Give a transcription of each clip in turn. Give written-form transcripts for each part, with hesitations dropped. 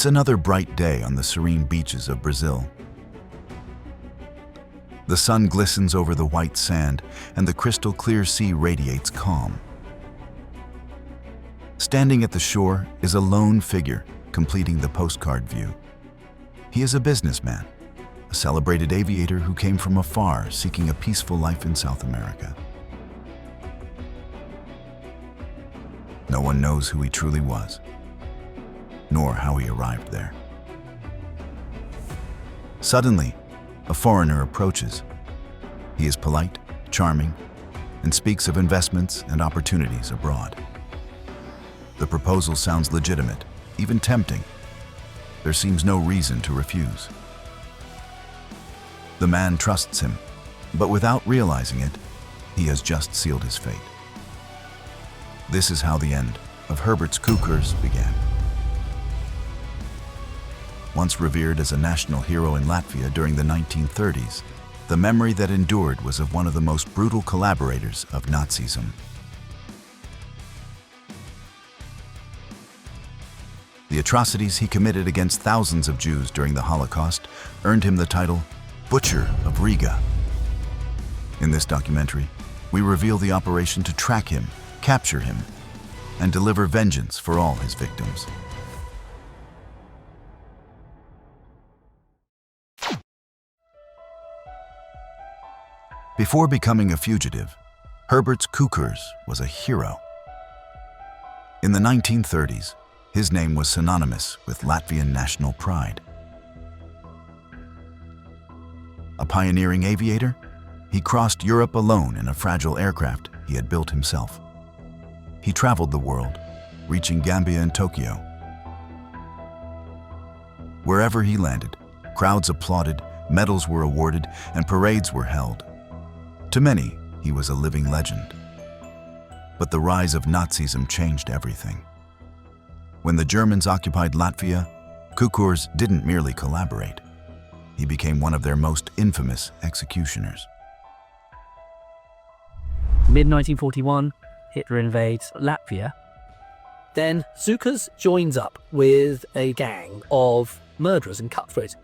It's another bright day on the serene beaches of Brazil. The sun glistens over the white sand, and the crystal-clear sea radiates calm. Standing at the shore is a lone figure completing the postcard view. He is a businessman, a celebrated aviator who came from afar seeking a peaceful life in South America. No one knows who he truly was, nor how he arrived there. Suddenly, a foreigner approaches. He is polite, charming, and speaks of investments and opportunities abroad. The proposal sounds legitimate, even tempting. There seems no reason to refuse. The man trusts him, but without realizing it, he has just sealed his fate. This is how the end of Herberts Cukurs began. Once revered as a national hero in Latvia during the 1930s, the memory that endured was of one of the most brutal collaborators of Nazism. The atrocities he committed against thousands of Jews during the Holocaust earned him the title Butcher of Riga. In this documentary, we reveal the operation to track him, capture him, and deliver vengeance for all his victims. Before becoming a fugitive, Herberts Cukurs was a hero. In the 1930s, his name was synonymous with Latvian national pride. A pioneering aviator, he crossed Europe alone in a fragile aircraft he had built himself. He traveled the world, reaching Gambia and Tokyo. Wherever he landed, crowds applauded, medals were awarded, and parades were held. To many, he was a living legend. But the rise of Nazism changed everything. When the Germans occupied Latvia, Cukurs didn't merely collaborate. He became one of their most infamous executioners. Mid-1941, Hitler invades Latvia. Then Cukurs joins up with a gang of murderers and cutthroats.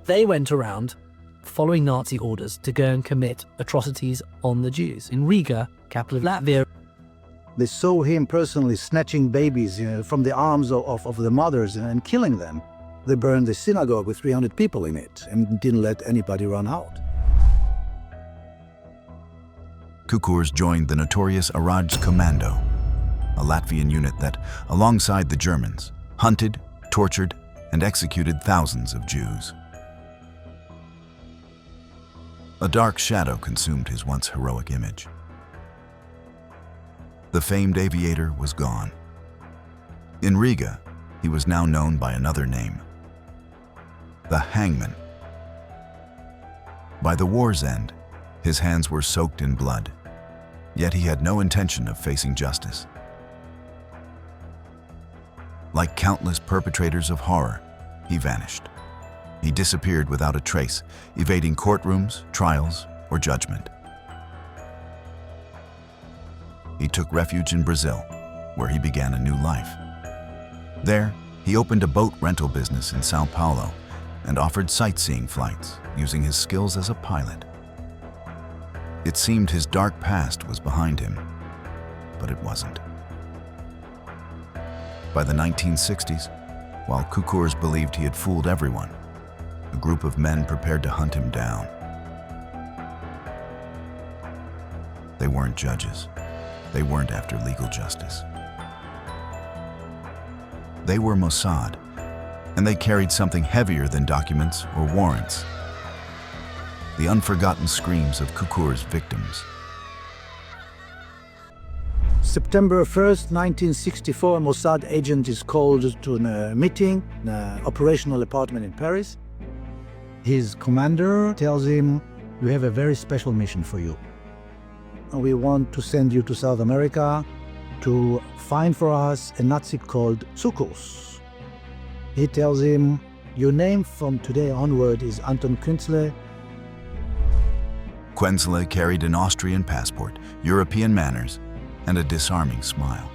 They went around following Nazi orders to go and commit atrocities on the Jews in Riga, capital of Latvia. They saw him personally snatching babies from the arms of the mothers and killing them. They burned the synagogue with 300 people in it and didn't let anybody run out. Cukurs joined the notorious Herberts Commando, a Latvian unit that, alongside the Germans, hunted, tortured, and executed thousands of Jews. A dark shadow consumed his once heroic image. The famed aviator was gone. In Riga, he was now known by another name, the Hangman. By the war's end, his hands were soaked in blood, yet he had no intention of facing justice. Like countless perpetrators of horror, he vanished. He disappeared without a trace, evading courtrooms, trials, or judgment. He took refuge in Brazil, where he began a new life. There, he opened a boat rental business in Sao Paulo and offered sightseeing flights using his skills as a pilot. It seemed his dark past was behind him, but it wasn't. By the 1960s, while Cukurs believed he had fooled everyone, a group of men prepared to hunt him down. They weren't judges. They weren't after legal justice. They were Mossad, and they carried something heavier than documents or warrants: the unforgotten screams of Cukurs' victims. September 1st, 1964, a Mossad agent is called to a meeting in an operational apartment in Paris. His commander tells him, "We have a very special mission for you. We want to send you to South America to find for us a Nazi called Cukurs." He tells him, "Your name from today onward is Anton Kuenzle." Kuenzle carried an Austrian passport, European manners, and a disarming smile.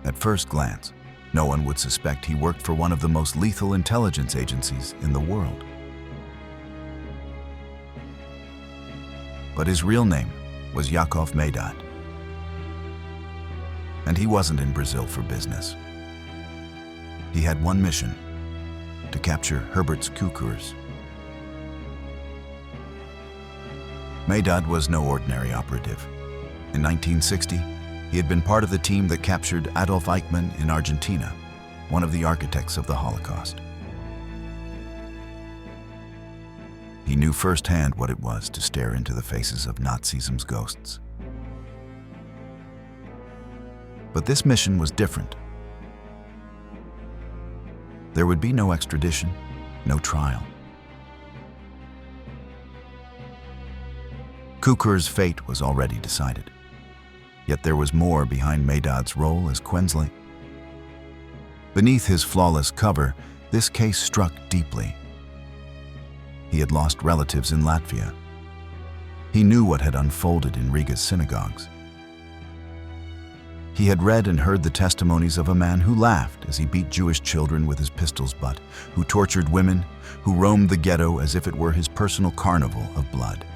At first glance, No one would suspect he worked for one of the most lethal intelligence agencies in the world. But his real name was Yakov Mossad. And he wasn't in Brazil for business. He had one mission: to capture Herberts Cukurs. Mossad was no ordinary operative. In 1960, he had been part of the team that captured Adolf Eichmann in Argentina, one of the architects of the Holocaust. He knew firsthand what it was to stare into the faces of Nazism's ghosts. But this mission was different. There would be no extradition, no trial. Cukurs' fate was already decided. Yet there was more behind Mossad's role as Kuenzle. Beneath his flawless cover, this case struck deeply. He had lost relatives in Latvia. He knew what had unfolded in Riga's synagogues. He had read and heard the testimonies of a man who laughed as he beat Jewish children with his pistol's butt, who tortured women, who roamed the ghetto as if it were his personal carnival of blood.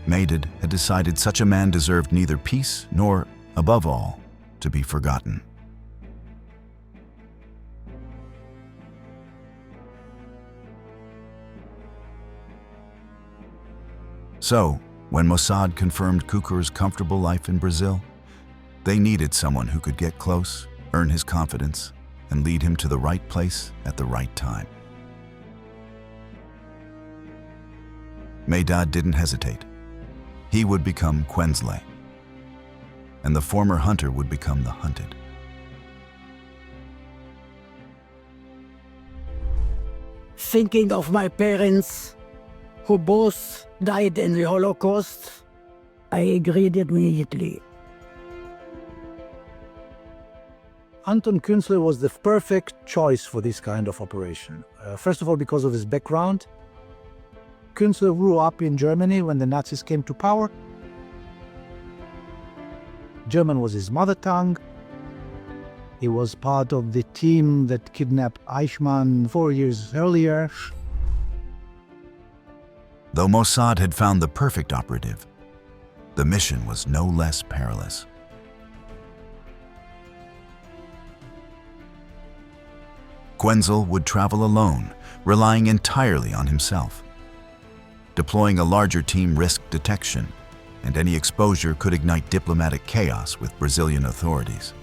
Mossad had decided such a man deserved neither peace nor, above all, to be forgotten. So, when Mossad confirmed Cukurs' comfortable life in Brazil, they needed someone who could get close, earn his confidence, and lead him to the right place at the right time. Mossad didn't hesitate. He would become Kuenzle, and the former hunter would become the hunted. Thinking of my parents, who both died in the Holocaust, I agreed immediately. Anton Kuenzle was the perfect choice for this kind of operation. First of all, because of his background. Kuenzle grew up in Germany when the Nazis came to power. German was his mother tongue. He was part of the team that kidnapped Eichmann 4 years earlier. Though Mossad had found the perfect operative, the mission was no less perilous. Kuenzle would travel alone, relying entirely on himself. Deploying a larger team risked detection, and any exposure could ignite diplomatic chaos with Brazilian authorities,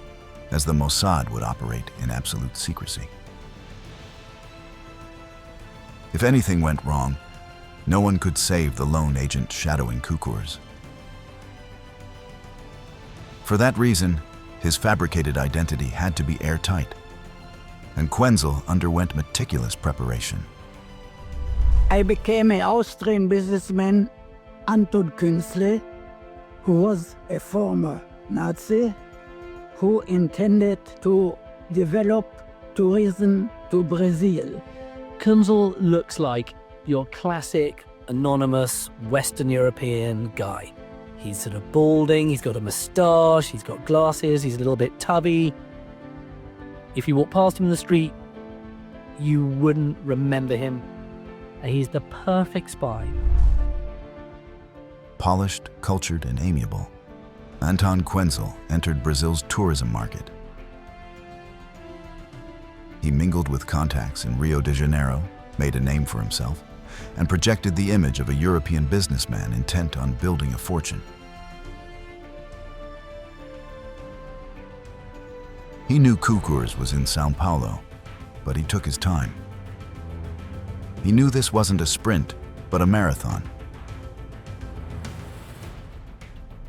as the Mossad would operate in absolute secrecy. If anything went wrong, no one could save the lone agent shadowing Cukurs. For that reason, his fabricated identity had to be airtight, and Kuenzle underwent meticulous preparation. I became an Austrian businessman, Anton Kuenzle, who was a former Nazi, who intended to develop tourism to Brazil. Kuenzle looks like your classic, anonymous, Western European guy. He's sort of balding, he's got a moustache, he's got glasses, he's a little bit tubby. If you walk past him in the street, you wouldn't remember him. He's the perfect spy. Polished, cultured, and amiable, Anton Kuenzle entered Brazil's tourism market. He mingled with contacts in Rio de Janeiro, made a name for himself, and projected the image of a European businessman intent on building a fortune. He knew Cukurs was in São Paulo, but he took his time. He knew this wasn't a sprint, but a marathon.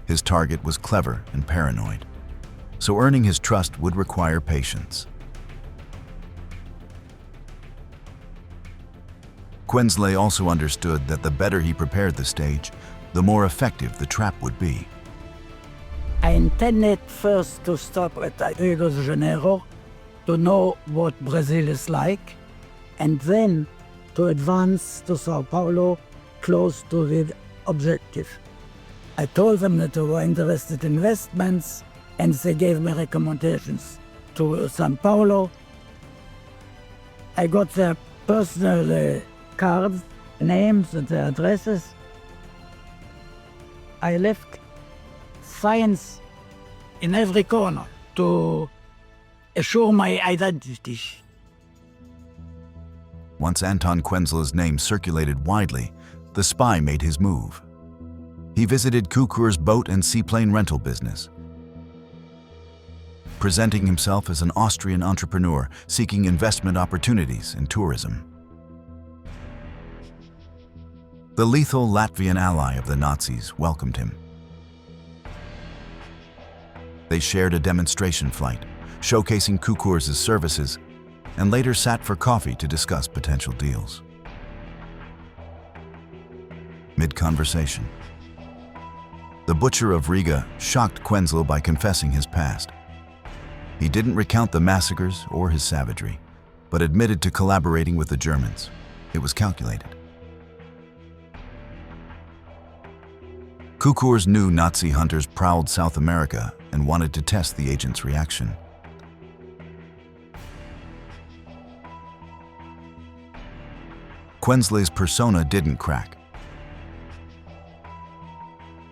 His target was clever and paranoid, so earning his trust would require patience. Kuenzle also understood that the better he prepared the stage, the more effective the trap would be. I intended first to stop at Rio de Janeiro to know what Brazil is like, and then to advance to Sao Paulo close to the objective. I told them that they were interested in investments, and they gave me recommendations to São Paulo. I got their personal cards, names and their addresses. I left signs in every corner to assure my identity. Once Anton Kuenzle's name circulated widely, the spy made his move. He visited Cukurs' boat and seaplane rental business, presenting himself as an Austrian entrepreneur seeking investment opportunities in tourism. The lethal Latvian ally of the Nazis welcomed him. They shared a demonstration flight, showcasing Cukurs' services, and later sat for coffee to discuss potential deals. Mid-conversation, the butcher of Riga shocked Kuenzle by confessing his past. He didn't recount the massacres or his savagery, but admitted to collaborating with the Germans. It was calculated. Cukurs knew Nazi hunters prowled South America and wanted to test the agent's reaction. Kuenzle's persona didn't crack.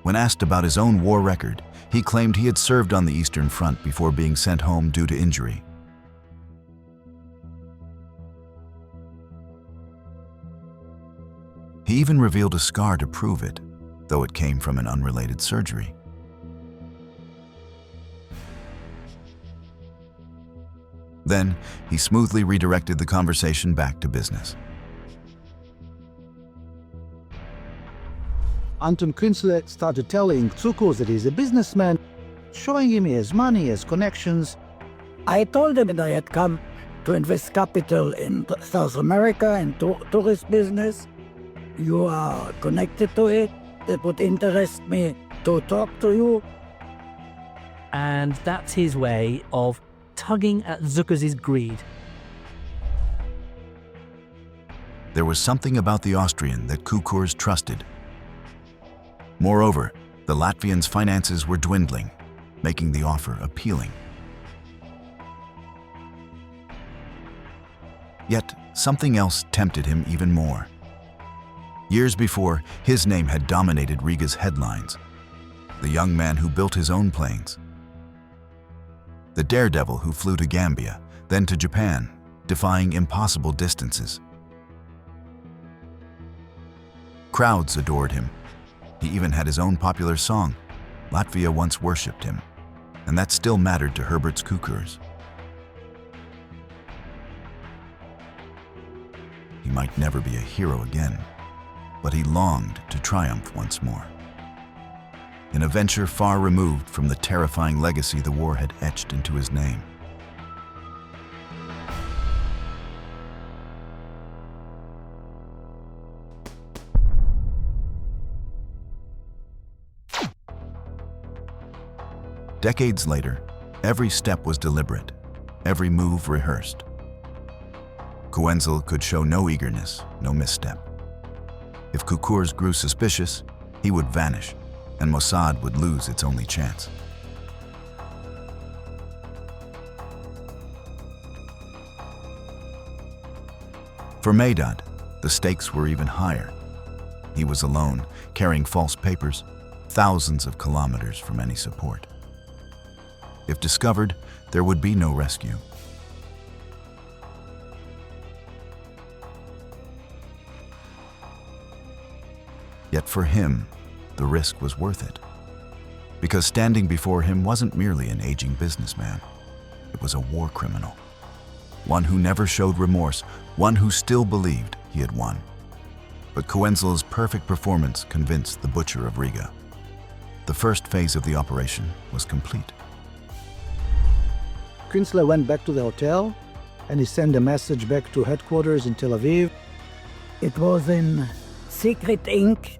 When asked about his own war record, he claimed he had served on the Eastern Front before being sent home due to injury. He even revealed a scar to prove it, though it came from an unrelated surgery. Then, he smoothly redirected the conversation back to business. Anton Kuenzle started telling Cukurs that he's a businessman, showing him he has money, he has connections. I told him that I had come to invest capital in South America and tourist business. You are connected to it. It would interest me to talk to you. And that's his way of tugging at Cukurs' greed. There was something about the Austrian that Cukurs trusted. Moreover, the Latvian's finances were dwindling, making the offer appealing. Yet, something else tempted him even more. Years before, his name had dominated Riga's headlines. The young man who built his own planes. The daredevil who flew to Gambia, then to Japan, defying impossible distances. Crowds adored him. He even had his own popular song. Latvia once worshipped him, and that still mattered to Herberts Cukurs. He might never be a hero again, but he longed to triumph once more. In a venture far removed from the terrifying legacy the war had etched into his name. Decades later, every step was deliberate, every move rehearsed. Kuenzle could show no eagerness, no misstep. If Cukurs grew suspicious, he would vanish, and Mossad would lose its only chance. For Mossad, the stakes were even higher. He was alone, carrying false papers, thousands of kilometers from any support. If discovered, there would be no rescue. Yet for him, the risk was worth it. Because standing before him wasn't merely an aging businessman. It was a war criminal. One who never showed remorse, one who still believed he had won. But Kuenzle's perfect performance convinced the butcher of Riga. The first phase of the operation was complete. Kuenzle went back to the hotel and he sent a message back to headquarters in Tel Aviv. It was in secret ink.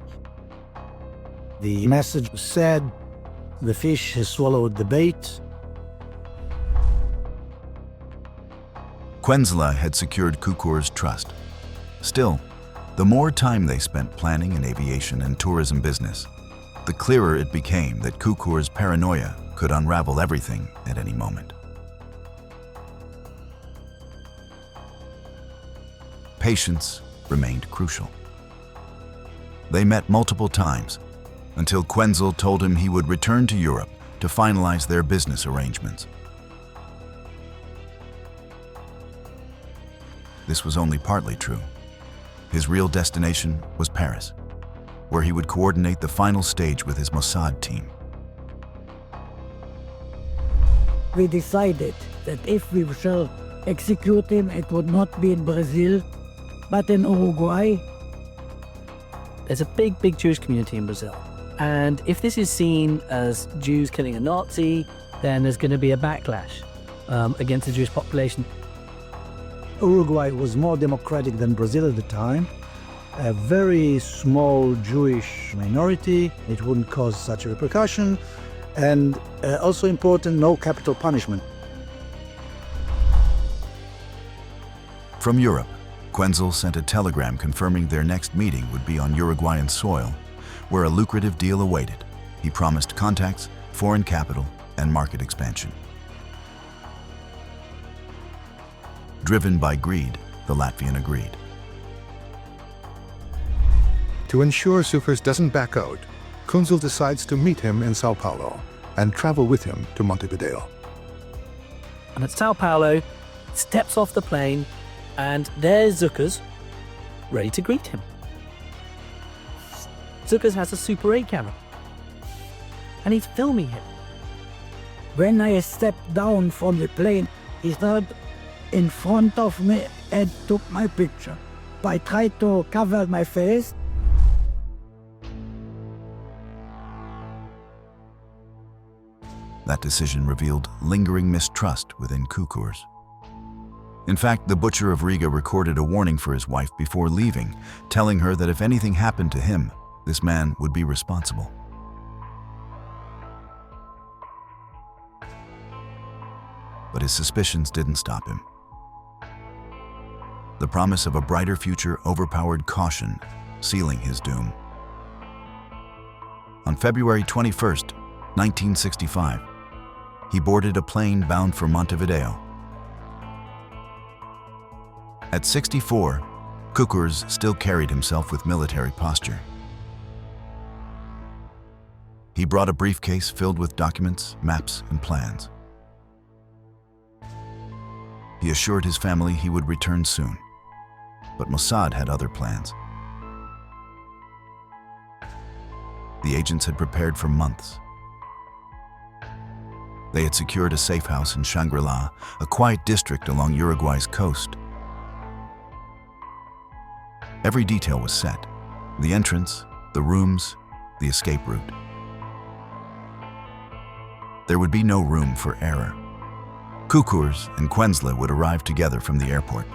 The message said, "The fish has swallowed the bait." Kuenzle had secured Cukurs' trust. Still, the more time they spent planning an aviation and tourism business, the clearer it became that Cukurs' paranoia could unravel everything at any moment. Patience remained crucial. They met multiple times until Kuenzle told him he would return to Europe to finalize their business arrangements. This was only partly true. His real destination was Paris, where he would coordinate the final stage with his Mossad team. We decided that if we shall execute him, it would not be in Brazil, but in Uruguay. There's a big Jewish community in Brazil. And if this is seen as Jews killing a Nazi, then there's going to be a backlash against the Jewish population. Uruguay was more democratic than Brazil at the time. A very small Jewish minority, it wouldn't cause such a repercussion. And also important, no capital punishment. From Europe, Kuenzle sent a telegram confirming their next meeting would be on Uruguayan soil, where a lucrative deal awaited. He promised contacts, foreign capital, and market expansion. Driven by greed, the Latvian agreed. To ensure Cukurs doesn't back out, Kuenzle decides to meet him in Sao Paulo and travel with him to Montevideo. And at Sao Paulo, steps off the plane, and there's Cukurs, ready to greet him. Cukurs has a Super 8 camera, and he's filming him. When I stepped down from the plane, he stood in front of me and took my picture. I tried to cover my face. That decision revealed lingering mistrust within Cukurs. In fact, the butcher of Riga recorded a warning for his wife before leaving, telling her that if anything happened to him, this man would be responsible. But his suspicions didn't stop him. The promise of a brighter future overpowered caution, sealing his doom. On February 21st, 1965, he boarded a plane bound for Montevideo. At 64, Cukurs still carried himself with military posture. He brought a briefcase filled with documents, maps, and plans. He assured his family he would return soon, but Mossad had other plans. The agents had prepared for months. They had secured a safe house in Shangri-La, a quiet district along Uruguay's coast. Every detail was set: the entrance, the rooms, the escape route. There would be no room for error. Cukurs and Kuenzle would arrive together from the airport.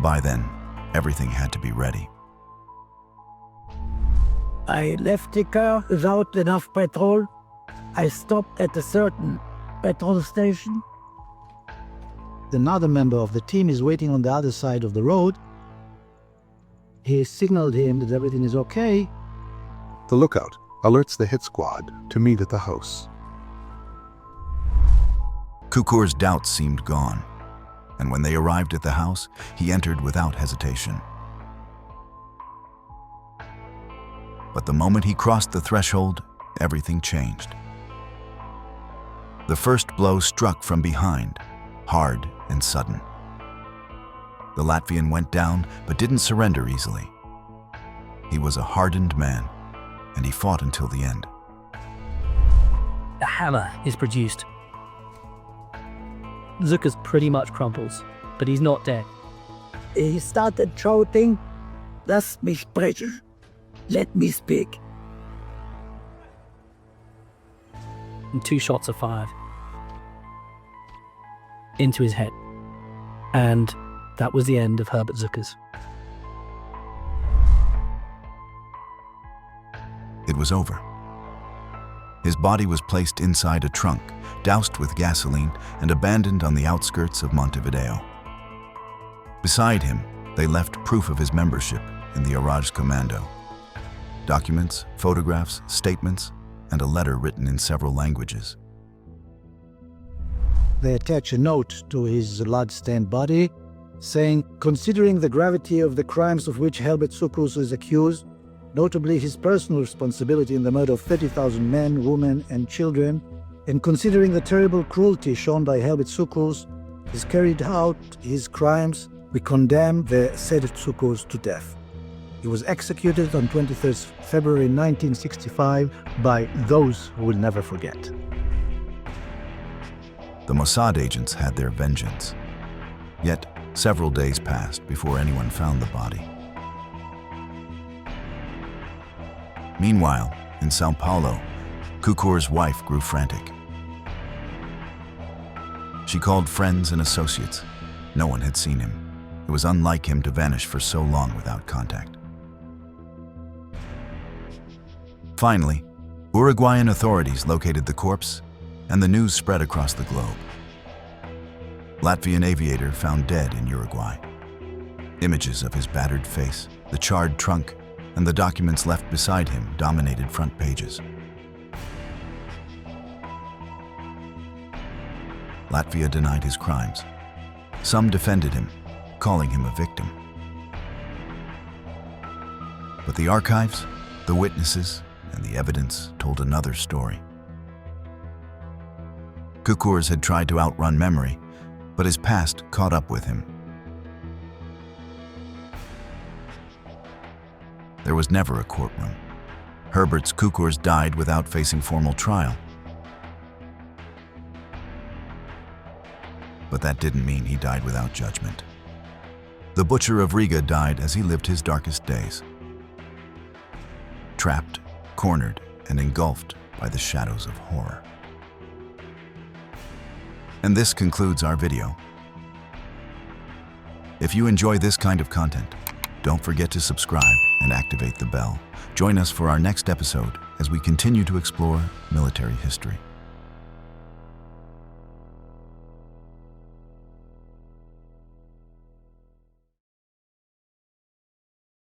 By then, everything had to be ready. I left the car without enough petrol. I stopped at a certain petrol station. Another member of the team is waiting on the other side of the road. He signaled him that everything is okay. The lookout alerts the hit squad to meet at the house. Cukurs' doubts seemed gone, and when they arrived at the house, he entered without hesitation. But the moment he crossed the threshold, everything changed. The first blow struck from behind, hard and sudden. The Latvian went down, but didn't surrender easily. He was a hardened man, and he fought until the end. A hammer is produced. Cukurs pretty much crumples, but he's not dead. He started shouting, "Lass mich sprechen. Let me speak." And 2 shots are fired into his head. And that was the end of Herberts Cukurs. It was over. His body was placed inside a trunk, doused with gasoline, and abandoned on the outskirts of Montevideo. Beside him, they left proof of his membership in the Herberts Commando. documents, photographs, statements, and a letter written in several languages. They attach a note to his blood-stained body saying, considering the gravity of the crimes of which Herberts Cukurs is accused, notably his personal responsibility in the murder of 30,000 men, women, and children, and considering the terrible cruelty shown by Herberts Cukurs, has carried out his crimes, we condemn the said Cukurs to death. He was executed on 23rd February 1965 by those who will never forget. The Mossad agents had their vengeance. Yet, several days passed before anyone found the body. Meanwhile, in Sao Paulo, Cukurs' wife grew frantic. She called friends and associates. No one had seen him. It was unlike him to vanish for so long without contact. Finally, Uruguayan authorities located the corpse, and the news spread across the globe. Latvian aviator found dead in Uruguay. Images of his battered face, the charred trunk, and the documents left beside him dominated front pages. Latvia denied his crimes. Some defended him, calling him a victim. But the archives, the witnesses, and the evidence told another story. Cukurs had tried to outrun memory, but his past caught up with him. There was never a courtroom. Herberts Cukurs died without facing formal trial. But that didn't mean he died without judgment. The butcher of Riga died as he lived his darkest days. Trapped, cornered, and engulfed by the shadows of horror. And this concludes our video. If you enjoy this kind of content, don't forget to subscribe and activate the bell. Join us for our next episode as we continue to explore military history.